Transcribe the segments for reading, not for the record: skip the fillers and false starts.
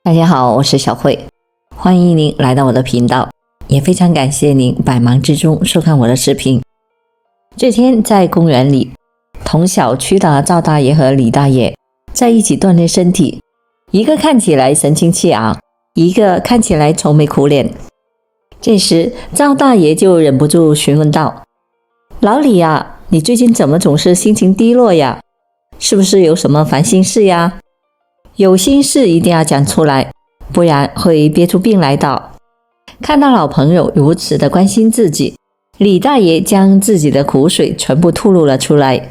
大家好，我是小慧，欢迎您来到我的频道，也非常感谢您百忙之中收看我的视频。这天在公园里，同小区的赵大爷和李大爷在一起锻炼身体，一个看起来神清气昂，一个看起来愁眉苦脸。这时赵大爷就忍不住询问道：老李呀，你最近怎么总是心情低落呀？是不是有什么烦心事呀？有心事一定要讲出来，不然会憋出病来的。看到老朋友如此的关心自己，李大爷将自己的苦水全部吐露了出来。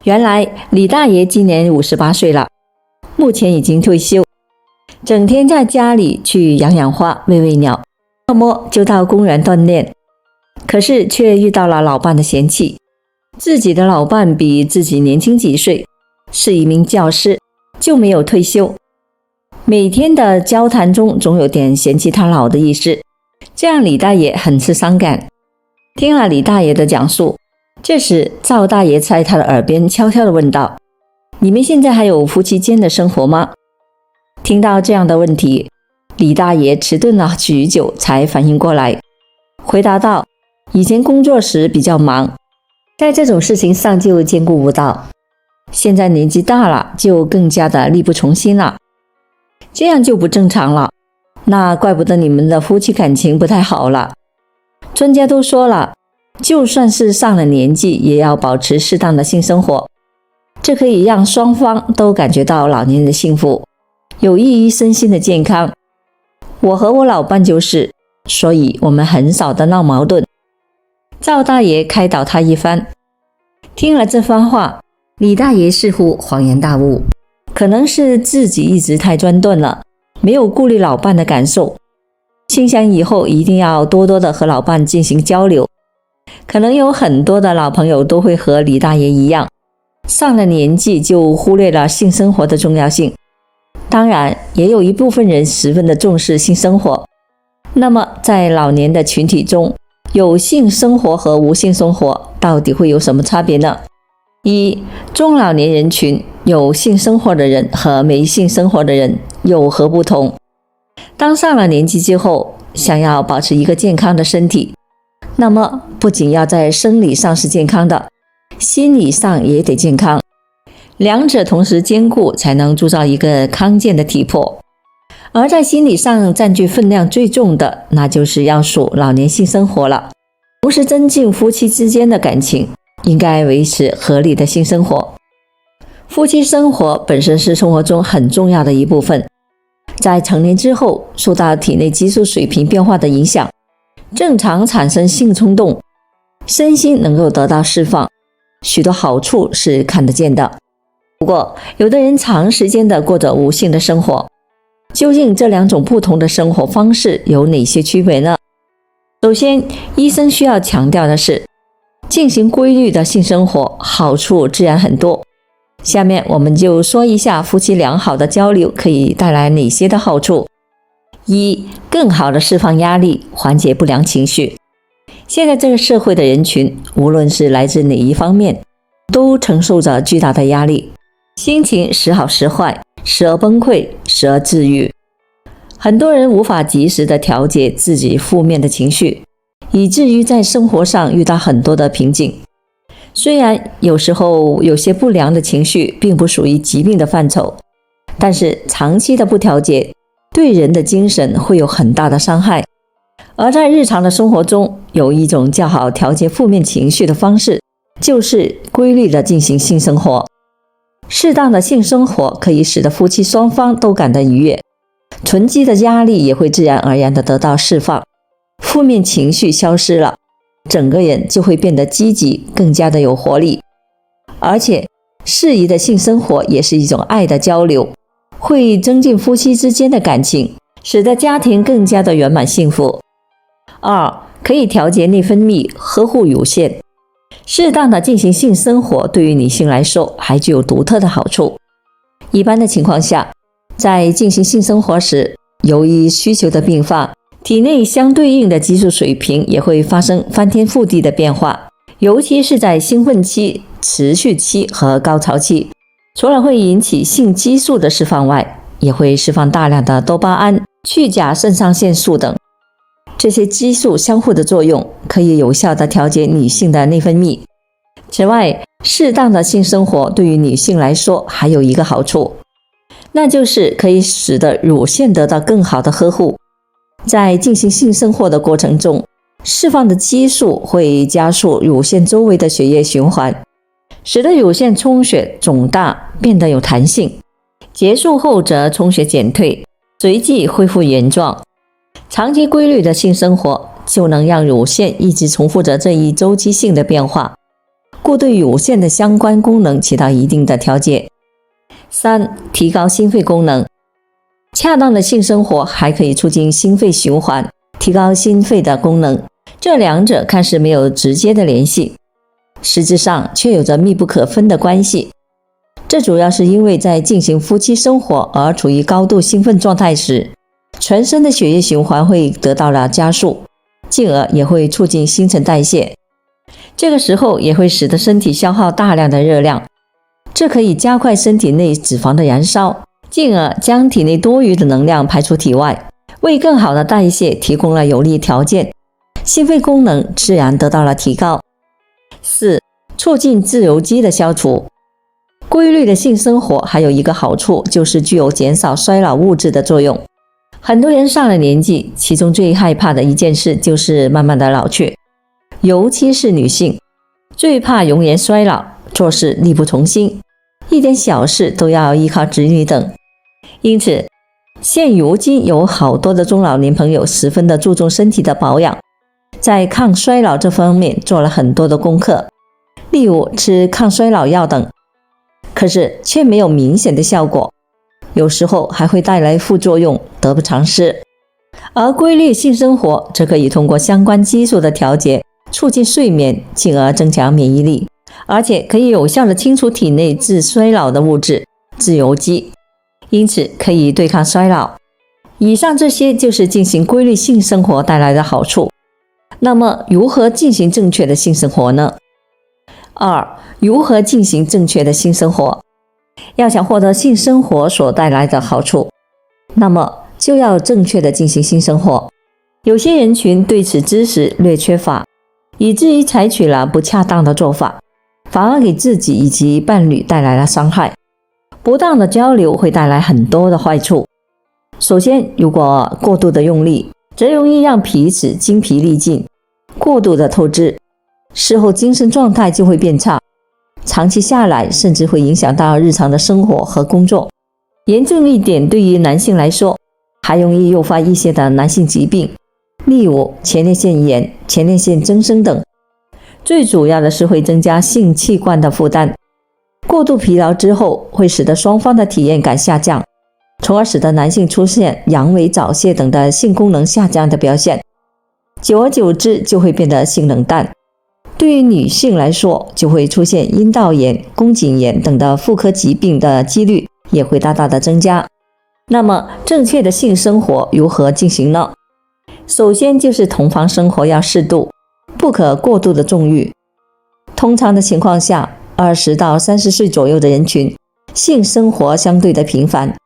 原来李大爷今年58岁了，目前已经退休，整天在家里去养养花、喂喂鸟，要么就到公园锻炼。可是却遇到了老伴的嫌弃，自己的老伴比自己年轻几岁，是一名教师，就没有退休。每天的交谈中总有点嫌弃他老的意思，这让李大爷很是伤感。听了李大爷的讲述，这时赵大爷在他的耳边悄悄地问道：你们现在还有夫妻间的生活吗？听到这样的问题，李大爷迟钝了许久才反应过来，回答道：以前工作时比较忙，在这种事情上就兼顾不到，现在年纪大了，就更加的力不从心了，这样就不正常了，那怪不得你们的夫妻感情不太好了。专家都说了，就算是上了年纪，也要保持适当的性生活，这可以让双方都感觉到老年人的幸福，有益于身心的健康。我和我老伴就是，所以我们很少的闹矛盾。赵大爷开导他一番。听了这番话，李大爷似乎恍然大悟，可能是自己一直太专断了，没有顾虑老伴的感受，心想以后一定要多多的和老伴进行交流。可能有很多的老朋友都会和李大爷一样，上了年纪就忽略了性生活的重要性。当然，也有一部分人十分的重视性生活。那么在老年的群体中，有性生活和无性生活到底会有什么差别呢？一、中老年人群有性生活的人和没性生活的人有何不同？当上了年纪之后，想要保持一个健康的身体，那么不仅要在生理上是健康的，心理上也得健康，两者同时兼顾，才能铸造一个康健的体魄。而在心理上占据分量最重的，那就是要属老年性生活了。同时增进夫妻之间的感情，应该维持合理的性生活。夫妻生活本身是生活中很重要的一部分，在成年之后，受到体内激素水平变化的影响，正常产生性冲动，身心能够得到释放，许多好处是看得见的。不过有的人长时间的过着无性的生活，究竟这两种不同的生活方式有哪些区别呢？首先，医生需要强调的是，进行规律的性生活好处自然很多。下面我们就说一下夫妻良好的交流可以带来哪些的好处。一、更好的释放压力，缓解不良情绪。现在这个社会的人群，无论是来自哪一方面，都承受着巨大的压力，心情时好时坏，时而崩溃，时而治愈。很多人无法及时的调节自己负面的情绪，以至于在生活上遇到很多的瓶颈。虽然有时候有些不良的情绪并不属于疾病的范畴，但是长期的不调节，对人的精神会有很大的伤害。而在日常的生活中，有一种较好调节负面情绪的方式，就是规律的进行性生活。适当的性生活可以使得夫妻双方都感到愉悦，存积的压力也会自然而然的得到释放，负面情绪消失了，整个人就会变得积极，更加的有活力。而且适宜的性生活也是一种爱的交流，会增进夫妻之间的感情，使得家庭更加的圆满幸福。二、可以调节内分泌，呵护乳腺。适当的进行性生活对于女性来说还具有独特的好处。一般的情况下，在进行性生活时，由于需求的并发，体内相对应的激素水平也会发生翻天覆地的变化，尤其是在兴奋期、持续期和高潮期，除了会引起性激素的释放外，也会释放大量的多巴胺、去甲肾上腺素等。这些激素相互的作用可以有效地调节女性的内分泌。此外，适当的性生活对于女性来说还有一个好处，那就是可以使得乳腺得到更好的呵护。在进行性生活的过程中，释放的激素会加速乳腺周围的血液循环，使得乳腺充血肿大，变得有弹性。结束后则充血减退，随即恢复原状。长期规律的性生活就能让乳腺一直重复着这一周期性的变化，故对乳腺的相关功能起到一定的调节。3. 提高心肺功能。恰当的性生活还可以促进心肺循环，提高心肺的功能。这两者看似没有直接的联系，实质上却有着密不可分的关系。这主要是因为在进行夫妻生活而处于高度兴奋状态时，全身的血液循环会得到了加速，进而也会促进新陈代谢。这个时候也会使得身体消耗大量的热量，这可以加快身体内脂肪的燃烧，进而将体内多余的能量排出体外，为更好的代谢提供了有利条件，心肺功能自然得到了提高。4. 促进自由基的消除。规律的性生活还有一个好处，就是具有减少衰老物质的作用。很多人上了年纪，其中最害怕的一件事就是慢慢的老去，尤其是女性，最怕容颜衰老，做事力不从心，一点小事都要依靠子女等。因此，现如今有好多的中老年朋友十分的注重身体的保养，在抗衰老这方面做了很多的功课，例如吃抗衰老药等，可是却没有明显的效果，有时候还会带来副作用，得不偿失。而规律性生活则可以通过相关激素的调节，促进睡眠，进而增强免疫力，而且可以有效地清除体内致衰老的物质自由基，因此可以对抗衰老。以上这些就是进行规律性生活带来的好处。那么如何进行正确的性生活呢？2. 如何进行正确的性生活？要想获得性生活所带来的好处，那么就要正确的进行性生活。有些人群对此知识略缺乏，以至于采取了不恰当的做法，反而给自己以及伴侣带来了伤害。不当的交流会带来很多的坏处。首先，如果过度的用力，则容易让彼此精疲力尽，过度的透支，事后精神状态就会变差，长期下来甚至会影响到日常的生活和工作。严重一点，对于男性来说，还容易诱发一些的男性疾病，例如前列腺炎、前列腺增生等。最主要的是会增加性器官的负担。过度疲劳之后，会使得双方的体验感下降，从而使得男性出现阳痿、早泄等的性功能下降的表现。久而久之就会变得性冷淡。对于女性来说，就会出现阴道炎、宫颈炎等的妇科疾病的几率也会大大的增加。那么正确的性生活如何进行呢？首先就是同房生活要适度，不可过度的纵欲。通常的情况下，20到30岁左右的人群，性生活相对的频繁，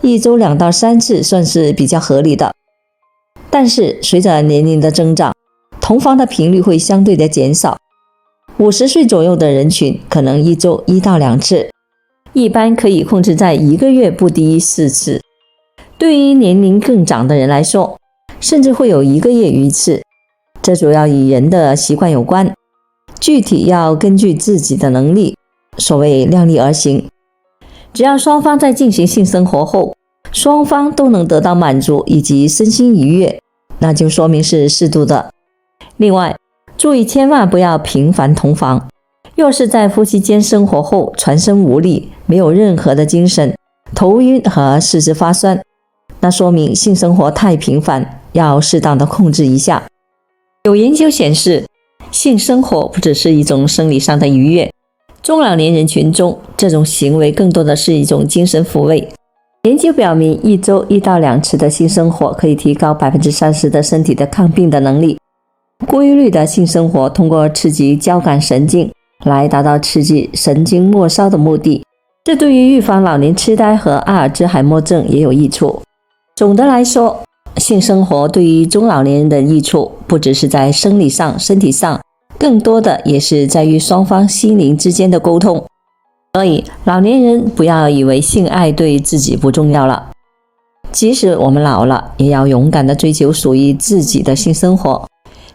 一周2到3次算是比较合理的。但是随着年龄的增长，同房的频率会相对的减少。50岁左右的人群可能一周1到2次，一般可以控制在1个月不低于4次。对于年龄更长的人来说，甚至会有1个月1次，这主要与人的习惯有关，具体要根据自己的能力，所谓量力而行。只要双方在进行性生活后，双方都能得到满足以及身心愉悦，那就说明是适度的。另外，注意千万不要频繁同房。若是在夫妻间生活后全身无力，没有任何的精神，头晕和四肢发酸，那说明性生活太频繁，要适当的控制一下。有研究显示，性生活不只是一种生理上的愉悦，中老年人群中，这种行为更多的是一种精神抚慰。研究表明，一周1到2次的性生活可以提高 30% 的身体的抗病的能力。规律的性生活通过刺激交感神经来达到刺激神经末梢的目的，这对于预防老年痴呆和阿尔兹海默症也有益处。总的来说，性生活对于中老年人的益处不只是在生理上、身体上，更多的也是在于双方心灵之间的沟通。所以老年人不要以为性爱对自己不重要了，即使我们老了，也要勇敢地追求属于自己的性生活，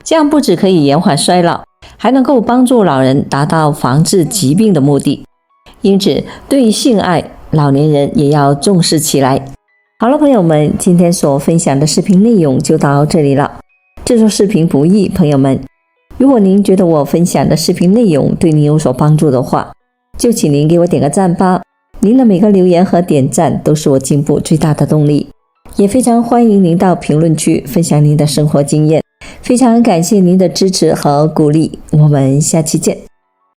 这样不只可以延缓衰老，还能够帮助老人达到防治疾病的目的。因此，对于性爱，老年人也要重视起来。好了，朋友们，今天所分享的视频内容就到这里了。制作视频不易，朋友们，如果您觉得我分享的视频内容对您有所帮助的话，就请您给我点个赞吧。您的每个留言和点赞都是我进步最大的动力。也非常欢迎您到评论区分享您的生活经验，非常感谢您的支持和鼓励。我们下期见。